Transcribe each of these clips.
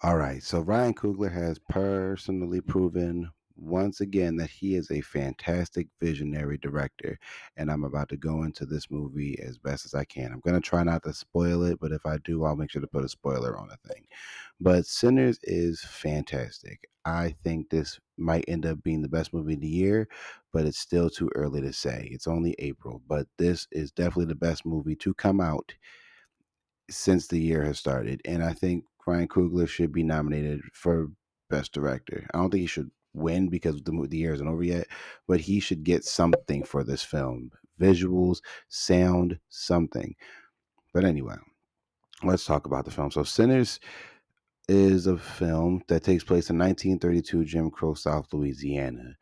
All right. So Ryan Coogler has personally proven once again that he is a fantastic visionary director. And I'm about to go into this movie as best as I can. I'm going to try not to spoil it, but if I do, I'll make sure to put a spoiler on the thing. But Sinners is fantastic. I think this might end up being the best movie of the year, but it's still too early to say. It's only April, but this is definitely the best movie to come out since the year has started, and I think Ryan Coogler should be nominated for Best Director. I don't think he should win because the year isn't over yet, but he should get something for this film: visuals, sound, something. But anyway, let's talk about the film. So, Sinners is a film that takes place in 1932 Jim Crow South Louisiana.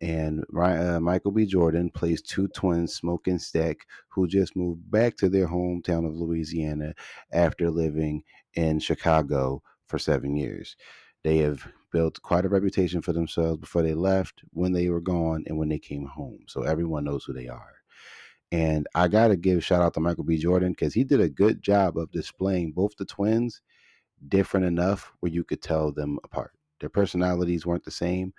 And Michael B. Jordan plays two twins, Smoke and Stack, who just moved back to their hometown of Louisiana after living in Chicago for 7 years. They have built quite a reputation for themselves before they left, when they were gone, and when they came home. So everyone knows who they are. And I got to give a shout out to Michael B. Jordan because he did a good job of displaying both the twins different enough where you could tell them apart. Their personalities weren't the same.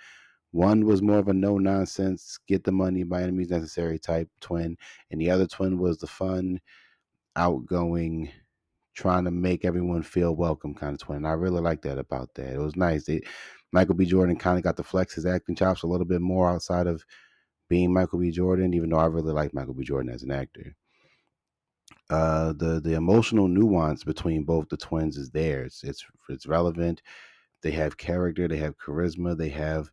One was more of a no nonsense, get the money by any means necessary type twin, and the other twin was the fun, outgoing, trying to make everyone feel welcome kind of twin. I really like that about that. It was nice. Michael B. Jordan kind of got to flex his acting chops a little bit more outside of being Michael B. Jordan, even though I really like Michael B. Jordan as an actor. The emotional nuance between both the twins is there. It's relevant. They have character, they have charisma, they have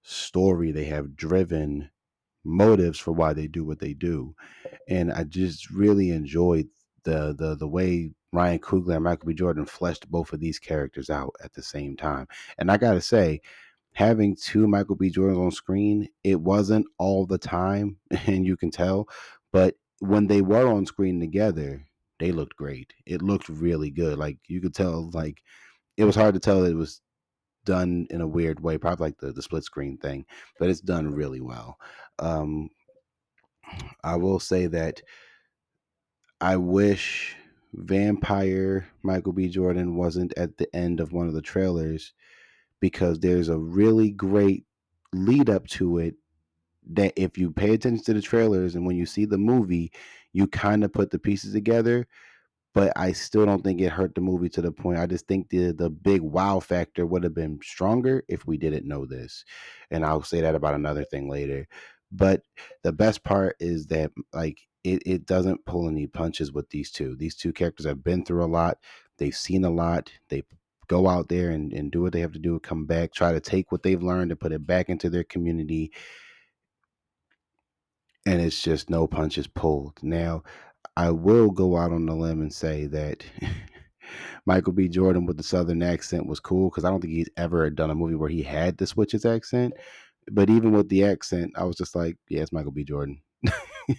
story, they have driven motives for why they do what they do. And I just really enjoyed the way Ryan Coogler and Michael B. Jordan fleshed both of these characters out at the same time. And I gotta say, having two Michael B. Jordans on screen, it wasn't all the time, and you can tell, but when they were on screen together, they looked great. It looked really good. Like you could tell, like it was hard to tell that it was done in a weird way, probably like the split screen thing, but it's done really well. Um, I will say that I wish Vampire Michael B. Jordan wasn't at the end of one of the trailers because there's a really great lead up to it that if you pay attention to the trailers and when you see the movie, you kind of put the pieces together, but I still don't think it hurt the movie to the point. I just think the big wow factor would have been stronger if we didn't know this. And I'll say that about another thing later. But the best part is that like it doesn't pull any punches with these two. These two characters have been through a lot. They've seen a lot. They go out there and do what they have to do, come back, try to take what they've learned and put it back into their community. And it's just no punches pulled. Now, I will go out on the limb and say that Michael B. Jordan with the Southern accent was cool because I don't think he's ever done a movie where he had to switch his accent. But even with the accent, I was just like, yeah, it's Michael B. Jordan.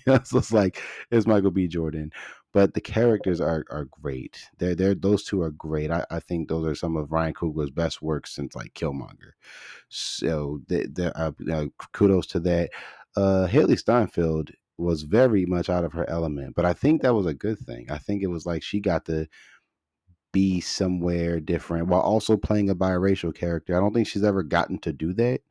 It's just like it's Michael B. Jordan. But the characters are great. They're those two are great. I think those are some of Ryan Coogler's best works since like Killmonger. So kudos to that. Haley Steinfeld was very much out of her element, but I think that was a good thing. I think it was like she got to be somewhere different while also playing a biracial character. I don't think she's ever gotten to do that.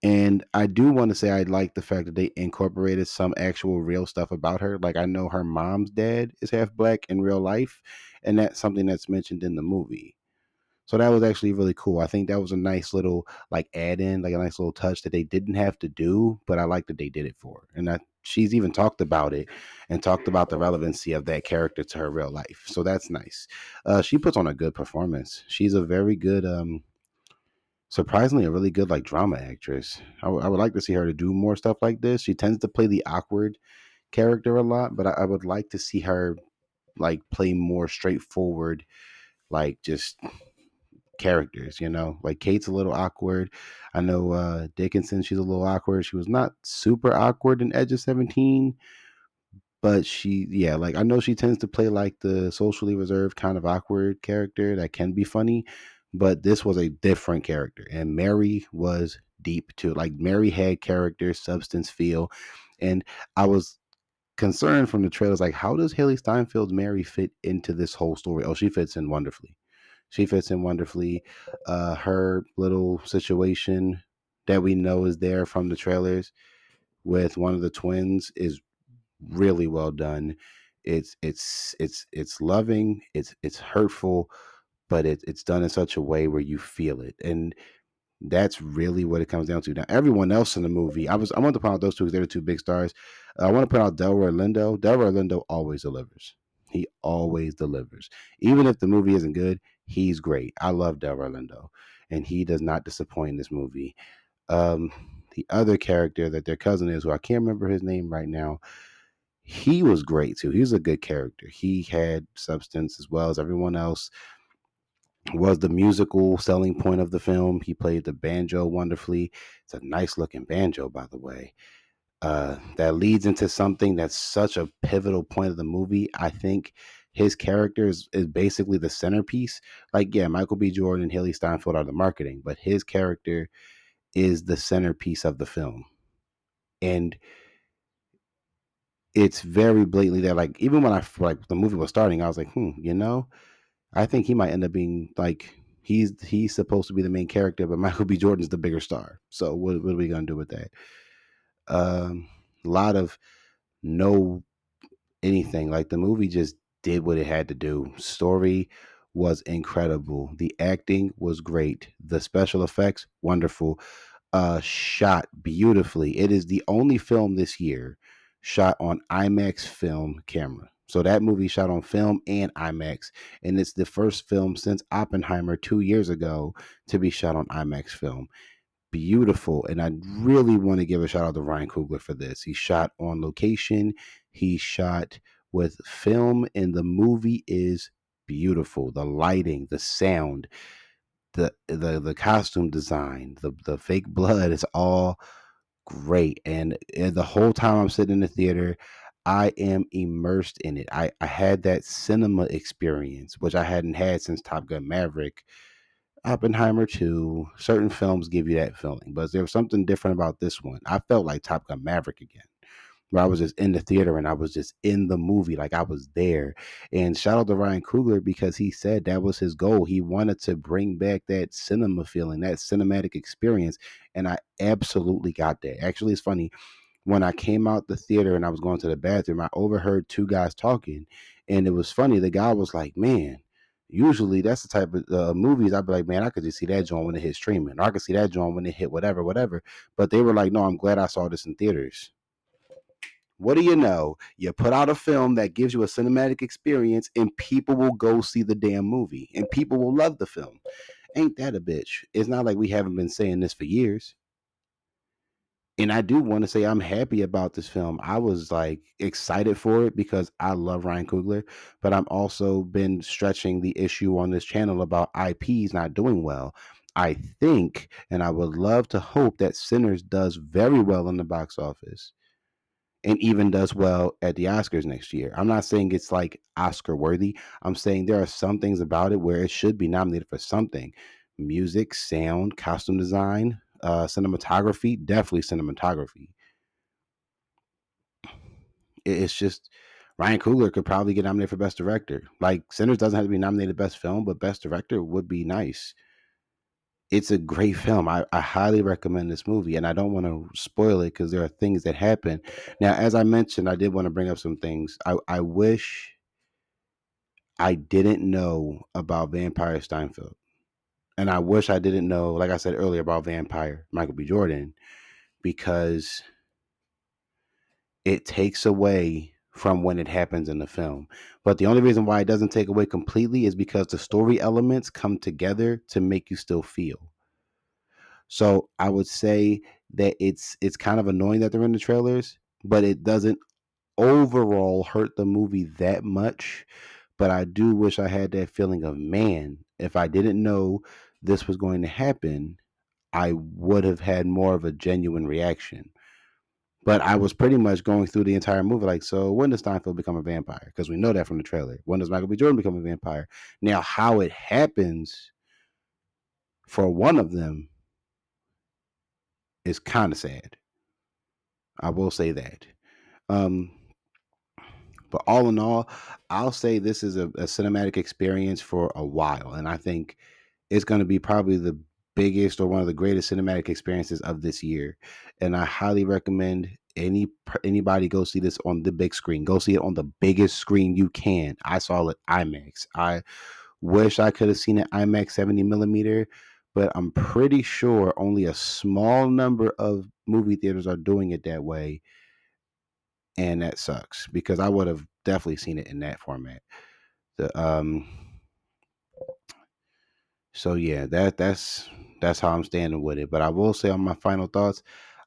And I do want to say I like the fact that they incorporated some actual real stuff about her. Like I know her mom's dad is half black in real life, and that's something that's mentioned in the movie. So that was actually really cool. I think that was a nice little like add in, like a nice little touch that they didn't have to do, but I like that they did it for her. And that she's even talked about it and talked about the relevancy of that character to her real life. So that's nice. She puts on a good performance. She's a very good, surprisingly, a really good like drama actress. I would like to see her to do more stuff like this. She tends to play the awkward character a lot, but I would like to see her like play more straightforward, like just characters, like Kate's a little awkward. I know Dickinson, she's a little awkward. She was not super awkward in Edge of 17, but yeah, like I know she tends to play like the socially reserved kind of awkward character that can be funny, but this was a different character. And Mary was deep too. Like Mary had character, substance, feel. And I was concerned from the trailers, like, how does Haley Steinfeld's Mary fit into this whole story? Oh, she fits in wonderfully. She fits in wonderfully. Her little situation that we know is there from the trailers with one of the twins is really well done. It's loving, it's hurtful, but it's done in such a way where you feel it. And that's really what it comes down to. Now, everyone else in the movie, I want to point out those two because they're the two big stars. I want to point out Delroy Lindo. Delroy Lindo always delivers. He always delivers. Even if the movie isn't good, he's great. I love Delroy Lindo, and he does not disappoint in this movie. Um, the other character that their cousin is, who I can't remember his name right now, he was great too. He was a good character. He had substance as well as everyone else. Was the musical selling point of the film. He played the banjo wonderfully. It's a nice looking banjo, by the way. That leads into something that's such a pivotal point of the movie. I think his character is basically the centerpiece. Like, yeah, Michael B. Jordan and Haley Steinfeld are the marketing, but his character is the centerpiece of the film. And it's very blatantly there. Like, even when I like the movie was starting, I was like, I think he might end up being like he's supposed to be the main character, but Michael B. Jordan's the bigger star. So what are we gonna do with that? A lot of no anything. Like the movie just did what it had to do. Story was incredible. The acting was great. The special effects wonderful. Shot beautifully. It is the only film this year shot on IMAX film camera. So that movie shot on film and IMAX, and it's the first film since Oppenheimer 2 years ago to be shot on IMAX film. Beautiful, and I really want to give a shout out to Ryan Coogler for this. He shot on location. He shot with film, and the movie is beautiful. The lighting, the sound, the costume design, the fake blood is all great. And the whole time I'm sitting in the theater, I am immersed in it. I had that cinema experience, which I hadn't had since Top Gun Maverick. Oppenheimer 2, certain films give you that feeling, but there was something different about this one. I felt like Top Gun Maverick again, where I was just in the theater and I was just in the movie, like I was there. And shout out to Ryan Coogler because he said that was his goal. He wanted to bring back that cinema feeling, that cinematic experience, and I absolutely got that. Actually, it's funny, when I came out the theater and I was going to the bathroom, I overheard two guys talking, and it was funny. The guy was like, "Man, usually that's the type of movies I'd be like, man, I could just see that joint when it hit streaming, or I could see that joint when it hit whatever, whatever." But they were like, "No, I'm glad I saw this in theaters." What do you know? You put out a film that gives you a cinematic experience, and people will go see the damn movie, and people will love the film. Ain't that a bitch? It's not like we haven't been saying this for years. And I do want to say I'm happy about this film. I was like excited for it because I love Ryan Coogler, but I'm also been stretching the issue on this channel about IPs not doing well. I think, and I would love to hope that Sinners does very well in the box office and even does well at the Oscars next year. I'm not saying it's like Oscar worthy. I'm saying there are some things about it where it should be nominated for something. Music, sound, costume design, cinematography, definitely cinematography. It's just Ryan Coogler could probably get nominated for best director. Like Sinners doesn't have to be nominated best film, but best director would be nice. It's a great film. I highly recommend this movie, and I don't want to spoil it because there are things that happen. Now, as I mentioned, I did want to bring up some things. I wish I didn't know about Vampire Steinfeld. And I wish I didn't know, like I said earlier, about Vampire Michael B. Jordan, because it takes away from when it happens in the film. But the only reason why it doesn't take away completely is because the story elements come together to make you still feel. So I would say that it's kind of annoying that they're in the trailers, but it doesn't overall hurt the movie that much. But I do wish I had that feeling of, man, if I didn't know this was going to happen, I would have had more of a genuine reaction. But I was pretty much going through the entire movie like, so when does Steinfeld become a vampire? Because we know that from the trailer. When does Michael B. Jordan become a vampire? Now, how it happens for one of them is kind of sad. I will say that. Um, But all in all, I'll say this is a cinematic experience for a while, and I think it's going to be probably the biggest or one of the greatest cinematic experiences of this year. And I highly recommend anybody go see this on the big screen. Go see it on the biggest screen you can. I saw it IMAX. I wish I could have seen it IMAX 70 millimeter, but I'm pretty sure only a small number of movie theaters are doing it that way, and that sucks because I would have definitely seen it in that format. The So yeah, that's how I'm standing with it. But I will say on my final thoughts,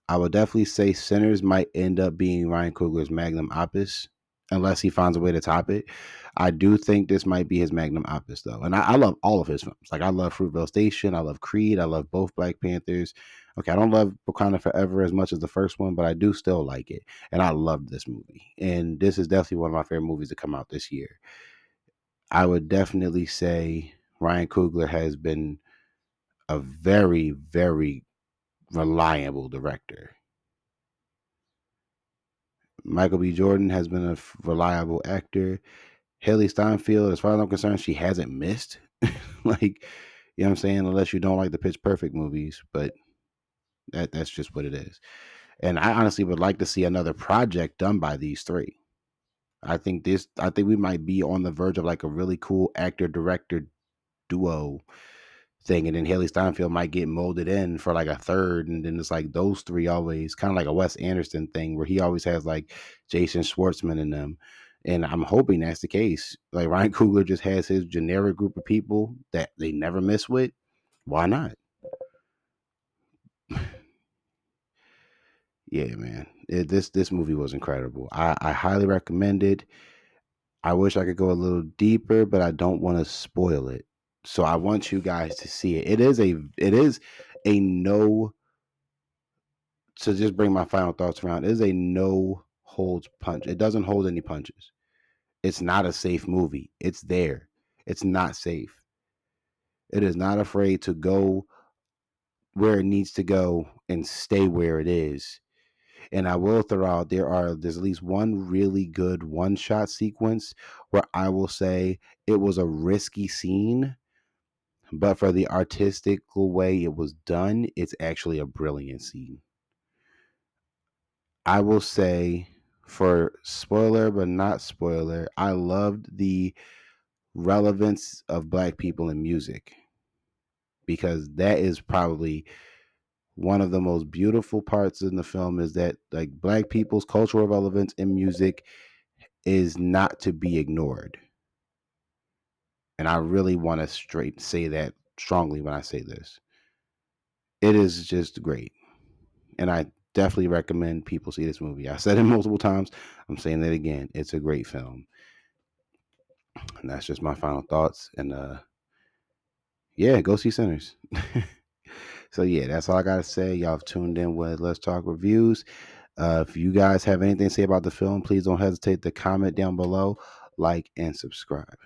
I would definitely say Sinners might end up being Ryan Coogler's magnum opus, unless he finds a way to top it. I do think this might be his magnum opus though, and I love all of his films. Like I love Fruitvale Station, I love Creed, I love both Black Panthers. Okay, I don't love Wakanda Forever as much as the first one, but I do still like it, and I love this movie. And this is definitely one of my favorite movies to come out this year. I would definitely say Ryan Coogler has been a very, very reliable director. Michael B. Jordan has been a reliable actor. Haley Steinfeld, as far as I'm concerned, she hasn't missed. Like, you know what I'm saying? Unless you don't like the Pitch Perfect movies, but that's just what it is. And I honestly would like to see another project done by these three. I think we might be on the verge of like a really cool actor director duo thing, and then Haley Steinfeld might get molded in for like a third, and then it's like those three always kind of like a Wes Anderson thing where he always has like Jason Schwartzman in them. And I'm hoping that's the case. Like Ryan Coogler just has his generic group of people that they never miss with. Why not? Yeah, man. This movie was incredible. I highly recommend it. I wish I could go a little deeper, but I don't want to spoil it. So I want you guys to see it. It is a no. To just bring my final thoughts around, it is a no holds punch. It doesn't hold any punches. It's not a safe movie. It's there. It's not safe. It is not afraid to go where it needs to go and stay where it is. And I will throw out there's at least one really good one shot sequence where I will say it was a risky scene, but for the artistical way it was done, it's actually a brilliant scene. I will say, for spoiler but not spoiler, I loved the relevance of black people in music, because that is probably one of the most beautiful parts in the film, is that like black people's cultural relevance in music is not to be ignored. And I really want to straight say that strongly when I say this. It is just great. And I definitely recommend people see this movie. I said it multiple times. I'm saying it again. It's a great film. And that's just my final thoughts. And yeah, go see Sinners. So yeah, that's all I gotta say. Y'all have tuned in with Let's Talk Reviews. If you guys have anything to say about the film, please don't hesitate to comment down below, like, and subscribe.